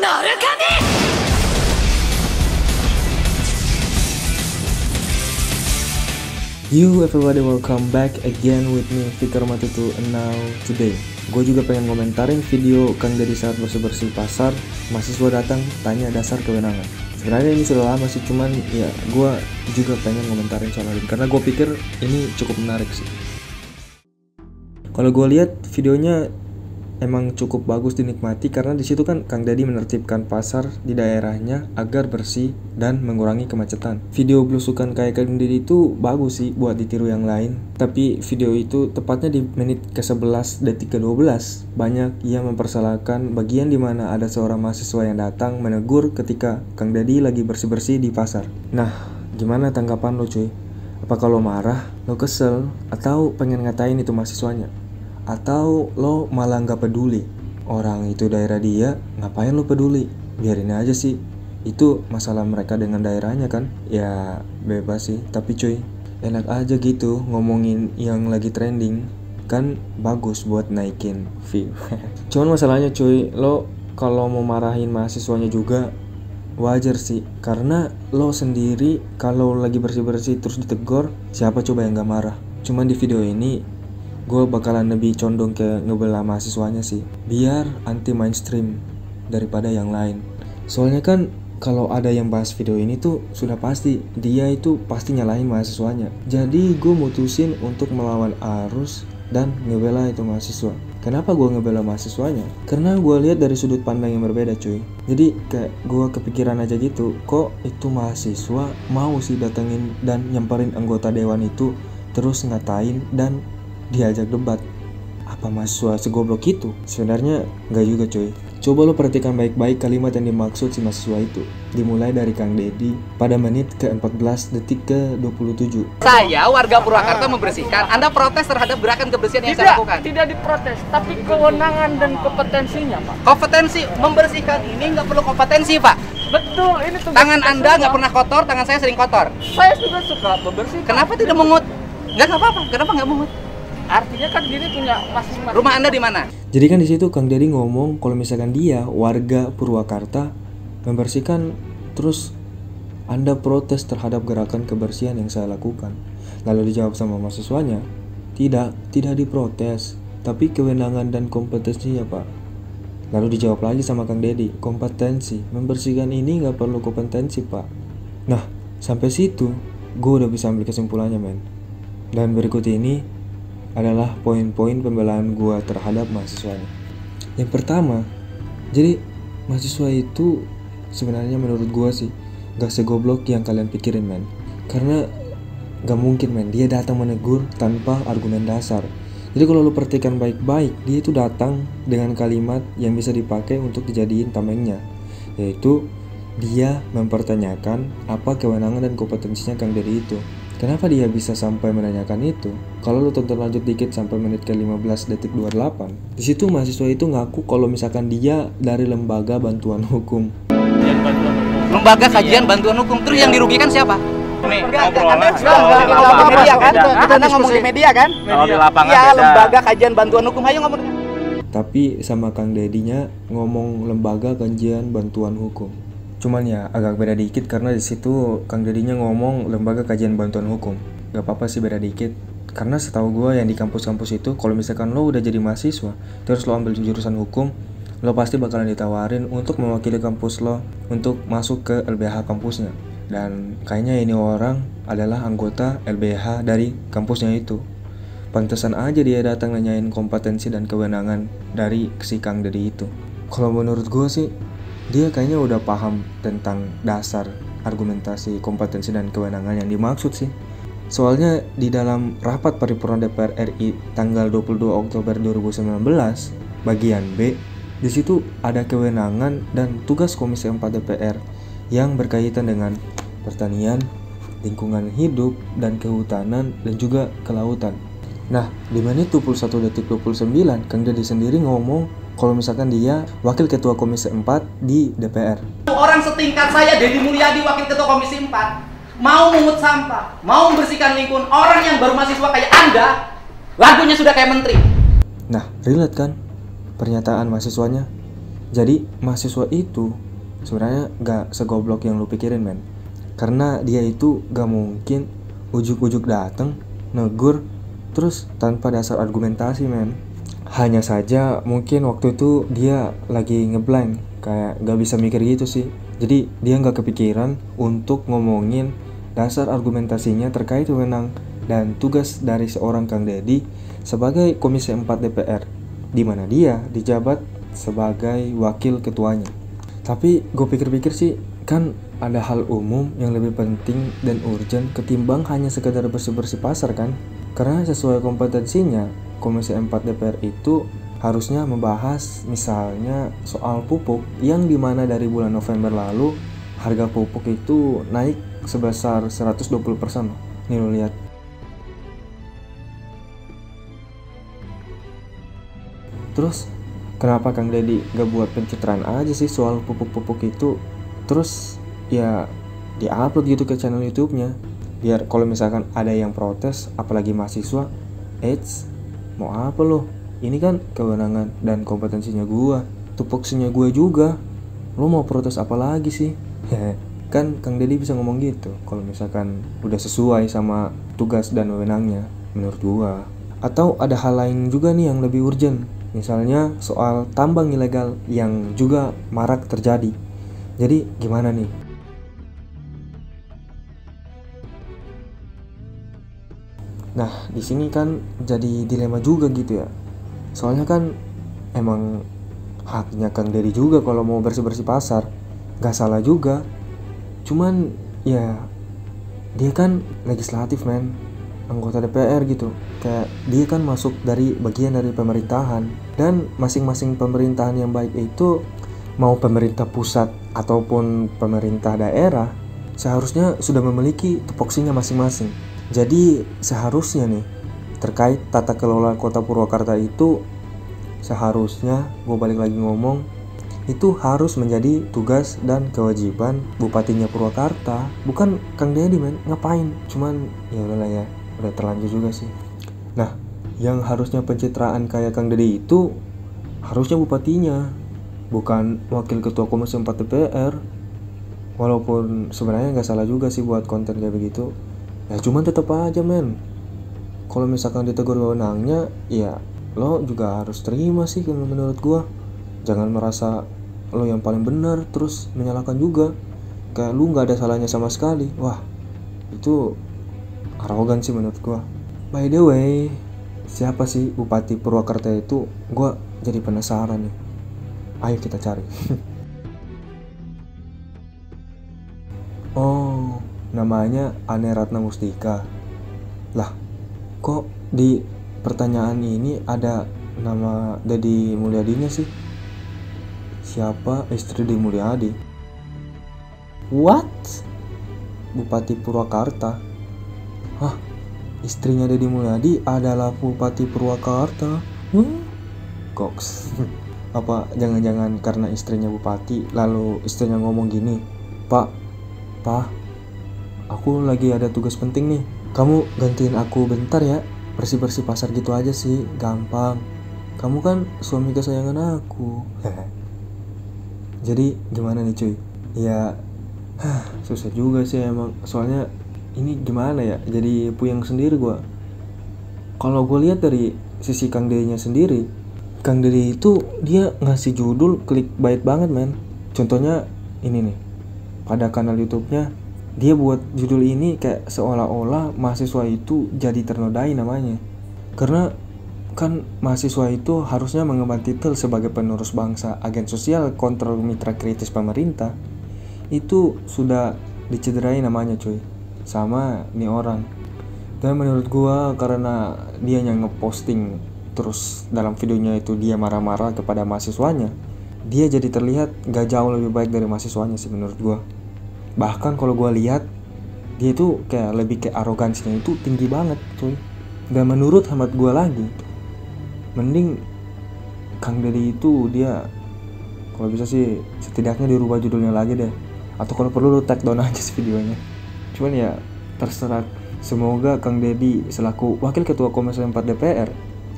Narukami! You everybody, welcome back again with me Fikar Matutu. And now today gue juga pengen komentarin video Kang Deddy saat bersih-bersih pasar. Mahasiswa datang tanya dasar kewenangan. Sebenarnya ini sudah lama sih, cuman ya gue juga pengen komentarin soal ini karena gue pikir ini cukup menarik sih. Kalau gue lihat videonya emang cukup bagus dinikmati karena di situ kan Kang Deddy menertibkan pasar di daerahnya agar bersih dan mengurangi kemacetan. Video belusukan kayak Kang Deddy itu bagus sih buat ditiru yang lain. Tapi video itu tepatnya di menit ke-11 detik ke-12 banyak yang mempersalahkan bagian dimana ada seorang mahasiswa yang datang menegur ketika Kang Deddy lagi bersih-bersih di pasar. Nah, gimana tanggapan lo cuy? Apa kalau marah, lo kesel, atau pengen ngatain itu mahasiswanya? Atau lo malah nggak peduli? Orang itu daerah dia, ngapain lo peduli? Biarin aja sih, itu masalah mereka dengan daerahnya kan. Ya bebas sih, tapi cuy, enak aja gitu ngomongin yang lagi trending. Kan bagus buat naikin view. Cuman masalahnya cuy, lo kalau mau marahin mahasiswanya juga wajar sih, karena lo sendiri kalau lagi bersih-bersih terus ditegur, siapa coba yang gak marah? Cuman di video ini gue bakalan lebih condong ke ngebela mahasiswanya sih, biar anti mainstream daripada yang lain. Soalnya kan kalau ada yang bahas video ini tuh sudah pasti dia itu pasti nyalahin mahasiswanya. Jadi gue mutusin untuk melawan arus dan ngebela itu mahasiswa. Kenapa gue ngebela mahasiswanya? Karena gue lihat dari sudut pandang yang berbeda cuy. Jadi kayak gue kepikiran aja gitu, kok itu mahasiswa mau sih datengin dan nyamperin anggota dewan itu terus ngatain dan diajak debat. Apa mahasiswa segoblok itu? Sebenarnya nggak juga coy. Coba lo perhatikan baik-baik kalimat yang dimaksud si mahasiswa itu. Dimulai dari Kang Deddy pada menit ke-14 detik ke-27. Saya warga Purwakarta membersihkan. Anda protes terhadap gerakan kebersihan yang saya lakukan? Tidak diprotes, tapi kewenangan dan kompetensinya, Pak. Kompetensi membersihkan ini nggak perlu kompetensi, Pak. Betul, ini tugas Tangan kita Anda semua. nggak pernah kotor, tangan saya sering kotor. Saya juga suka membersihkan. Kenapa tidak mengut? Nggak apa-apa. Kenapa nggak mengut? Artinya kan gini punya masing-masing. Rumah Anda di mana? Jadi kan di situ Kang Deddy ngomong kalau misalkan dia warga Purwakarta membersihkan, terus Anda protes terhadap gerakan kebersihan yang saya lakukan. Lalu dijawab sama mahasiswanya, tidak diprotes, tapi kewenangan dan kompetensinya Pak. Lalu dijawab lagi sama Kang Deddy, kompetensi, membersihkan ini nggak perlu kompetensi Pak. Nah, sampai situ gue udah bisa ambil kesimpulannya men. Dan berikut ini adalah poin-poin pembelaan gue terhadap mahasiswanya. Yang pertama, jadi mahasiswa itu sebenarnya menurut gue sih gak segoblok yang kalian pikirin men. Karena gak mungkin men dia datang menegur tanpa argumen dasar. Jadi kalau lu perhatikan baik-baik, dia itu datang dengan kalimat yang bisa dipakai untuk dijadiin tamengnya, yaitu dia mempertanyakan apa kewenangan dan kompetensinya Kang Deddy itu. Kenapa dia bisa sampai menanyakan itu? Kalau lu tonton lanjut dikit sampai menit ke-15 detik 28, di situ mahasiswa itu ngaku kalau misalkan dia dari lembaga bantuan hukum. Lembaga kajian bantuan hukum. Terus yang dirugikan siapa? Anda ngomong di media kan? Kalau di lapangan ya, beda. lembaga kajian bantuan hukum. Ayo ngomong. Tapi sama Kang Deddy-nya ngomong lembaga kajian bantuan hukum. Cuman ya agak beda dikit karena di situ Kang Deddy-nya ngomong lembaga kajian bantuan hukum. Gak apa-apa sih beda dikit. Karena setahu gue yang di kampus-kampus itu kalau misalkan lo udah jadi mahasiswa terus lo ambil jurusan hukum, lo pasti bakalan ditawarin untuk mewakili kampus lo untuk masuk ke LBH kampusnya. Dan kayaknya ini orang adalah anggota LBH dari kampusnya itu. Pantesan aja dia datang nanyain kompetensi dan kewenangan dari si Kang Deddy itu. Kalau menurut gue sih dia kayaknya udah paham tentang dasar argumentasi kompetensi dan kewenangan yang dimaksud sih. Soalnya di dalam rapat paripurna DPR RI tanggal 22 Oktober 2019 bagian B, di situ ada kewenangan dan tugas Komisi 4 DPR yang berkaitan dengan pertanian, lingkungan hidup dan kehutanan dan juga kelautan. Nah, di menit 21 detik 29 Kang Deddy sendiri ngomong kalau misalkan dia wakil ketua Komisi 4 di DPR. Orang setingkat saya, Deddy Mulyadi, wakil ketua Komisi 4, mau mengut sampah, mau membersihkan lingkungan, orang yang baru mahasiswa kayak Anda, lagunya sudah kayak menteri. Nah, relate kan pernyataan mahasiswanya? Jadi mahasiswa itu sebenarnya gak segoblok yang lu pikirin men. Karena dia itu gak mungkin ujuk-ujuk dateng negur terus tanpa dasar argumentasi men. Hanya saja mungkin waktu itu dia lagi ngeblank, kayak gak bisa mikir gitu sih. Jadi dia gak kepikiran untuk ngomongin dasar argumentasinya terkait wewenang dan tugas dari seorang Kang Deddy sebagai Komisi 4 DPR, di mana dia dijabat sebagai wakil ketuanya. Tapi gue pikir-pikir sih, kan ada hal umum yang lebih penting dan urgent ketimbang hanya sekedar bersih-bersih pasar kan? Karena sesuai kompetensinya, Komisi 4 DPR itu harusnya membahas misalnya soal pupuk yang dimana dari bulan November lalu harga pupuk itu naik sebesar 120%. Nih lo lihat. Terus kenapa Kang Deddy gak buat pencitraan aja sih soal pupuk-pupuk itu, terus ya di-upload gitu ke channel YouTube-nya, biar kalau misalkan ada yang protes apalagi mahasiswa, mau apa lo? Ini kan kewenangan dan kompetensinya gua, tupoksinya gua juga. Lo mau protes apa lagi sih? Kan Kang Deddy bisa ngomong gitu kalau misalkan udah sesuai sama tugas dan wewenangnya menurut gua. Atau ada hal lain juga nih yang lebih urgent, misalnya soal tambang ilegal yang juga marak terjadi. Jadi gimana nih? Nah, di sini kan jadi dilema juga gitu ya. Soalnya kan emang haknya Kang Deddy juga kalau mau bersih-bersih pasar. Gak salah juga. Cuman ya dia kan legislatif men, anggota DPR gitu. Kayak dia kan masuk dari bagian dari pemerintahan. Dan masing-masing pemerintahan yang baik itu, mau pemerintah pusat ataupun pemerintah daerah, seharusnya sudah memiliki tupoksinya masing-masing. Jadi seharusnya nih, terkait tata kelola kota Purwakarta itu, seharusnya gue balik lagi ngomong, itu harus menjadi tugas dan kewajiban Bupatinya Purwakarta, bukan Kang Deddy men. Ngapain? Cuman ya udahlah ya, udah terlanjur juga sih. Nah, yang harusnya pencitraan kayak Kang Deddy itu harusnya bupatinya, bukan wakil ketua Komisi 4 DPR. Walaupun sebenarnya nggak salah juga sih buat konten kayak begitu. Ya cuman tetap aja men, kalau misalkan ditegur wewenangnya, ya lo juga harus terima sih kalau menurut gua. Jangan merasa lo yang paling benar terus menyalahkan juga, kayak lu nggak ada salahnya sama sekali. Wah, itu arogan sih menurut gua. By the way, siapa sih Bupati Purwakarta itu? Gua jadi penasaran nih. Ayo kita cari. Oh, namanya Ane Ratna Mustika. Lah, kok di pertanyaan ini ada nama Deddy Mulyadinya sih? Siapa istri Deddy Mulyadi? What? Bupati Purwakarta? Hah? Istrinya Deddy Mulyadi adalah Bupati Purwakarta? Goks. Apa jangan-jangan karena istrinya bupati, lalu istrinya ngomong gini, Pak, aku lagi ada tugas penting nih, kamu gantiin aku bentar ya, bersih-bersih pasar gitu aja sih, gampang. Kamu kan suami kesayangan aku. Jadi gimana nih cuy? Ya susah juga sih emang, soalnya ini gimana ya, jadi puyeng sendiri gua. Kalau gue lihat dari sisi Kang Deddy-nya sendiri, Kang Deddy itu dia ngasih judul clickbait banget men. Contohnya ini nih, pada kanal YouTube-nya dia buat judul ini kayak seolah-olah mahasiswa itu jadi ternodai namanya. Karena kan mahasiswa itu harusnya mengemban titel sebagai penerus bangsa, agen sosial, kontrol mitra kritis pemerintah. Itu sudah dicederai namanya cuy sama nih orang. Dan menurut gua karena dia yang ngeposting terus dalam videonya itu dia marah-marah kepada mahasiswanya, dia jadi terlihat gak jauh lebih baik dari mahasiswanya sih menurut gua. Bahkan kalau gua lihat, dia itu kayak lebih kayak arogansinya itu tinggi banget cuy. Dan menurut hemat gua lagi, mending Kang Deddy itu dia kalau bisa sih setidaknya dirubah judulnya lagi deh, atau kalau perlu lu take down aja sih videonya. Cuman ya terserah. Semoga Kang Deddy selaku wakil ketua Komisi 4 DPR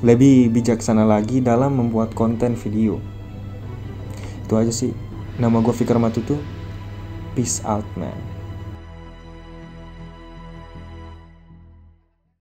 lebih bijaksana lagi dalam membuat konten video. Itu aja sih. Nama gue Fikar Matutu. Peace out man.